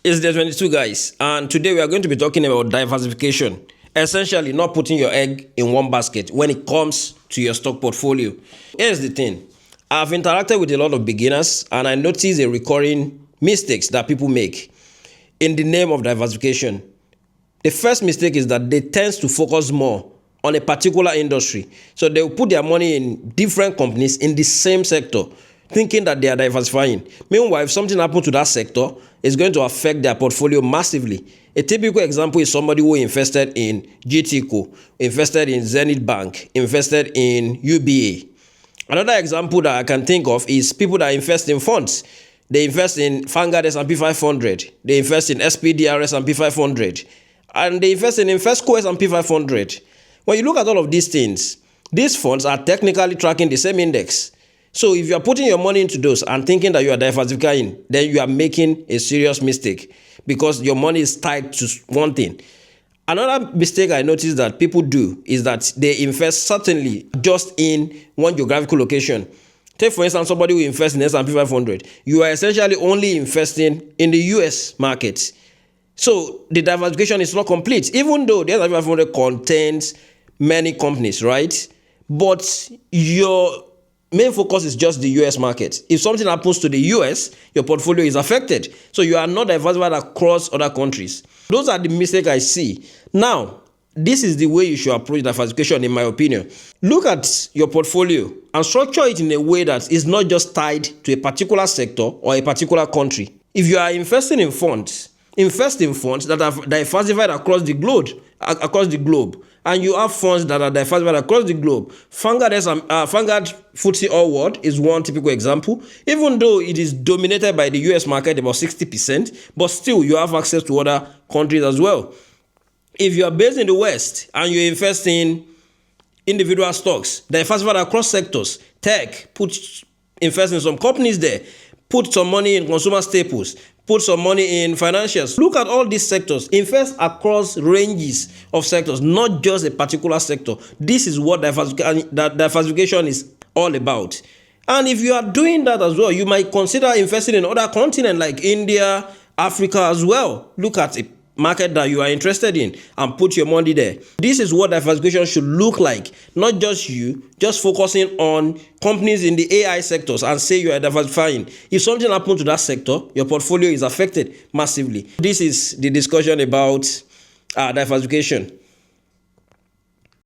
It's the 22 guys, and today we are going to be talking about diversification. Essentially, not putting your egg in one basket when it comes to your stock portfolio. Here's the thing. I've interacted with a lot of beginners and I notice a recurring mistakes that people make in the name of diversification. The first mistake is that they tend to focus more on a particular industry. So they will put their money in different companies in the same sector, thinking that they are diversifying. Meanwhile, if something happens to that sector, it's going to affect their portfolio massively. A typical example is somebody who invested in GTCO, invested in Zenith Bank, invested in UBA. Another example that I can think of is people that invest in funds. They invest in Vanguard S&P 500. They invest in SPDR S&P 500. And they invest in Invesco S&P 500. When you look at all of these things, these funds are technically tracking the same index. So if you are putting your money into those and thinking that you are diversifying, then you are making a serious mistake because your money is tied to one thing. Another mistake I noticed that people do is that they invest certainly just in one geographical location. Take for instance somebody who invests in S&P 500. You are essentially only investing in the US market. So the diversification is not complete, even though the S&P 500 contains many companies, right? But your main focus is just the US market. If something happens to the US, your portfolio is affected. So you are not diversified across other countries. Those are the mistakes I see. Now, this is the way you should approach diversification, in my opinion. Look at your portfolio and structure it in a way that is not just tied to a particular sector or a particular country. If you are investing in funds, invest in funds that are diversified across the globe. And you have funds that are diversified across the globe. Vanguard FTSE All World is one typical example. Even though it is dominated by the US market, about 60%, but still you have access to other countries as well. If you are based in the West and you invest in individual stocks, diversified across sectors, tech, invest in some companies there, put some money in consumer staples, put some money in financials. Look at all these sectors. Invest across ranges of sectors, not just a particular sector. This is what diversification is all about. And if you are doing that as well, you might consider investing in other continents like India, Africa as well. Look at a market that you are interested in and put your money there. This is what diversification should look like. Not just you just focusing on companies in the AI sectors and say you are diversifying. If something happens to that sector, your portfolio is affected massively. This is the discussion about diversification.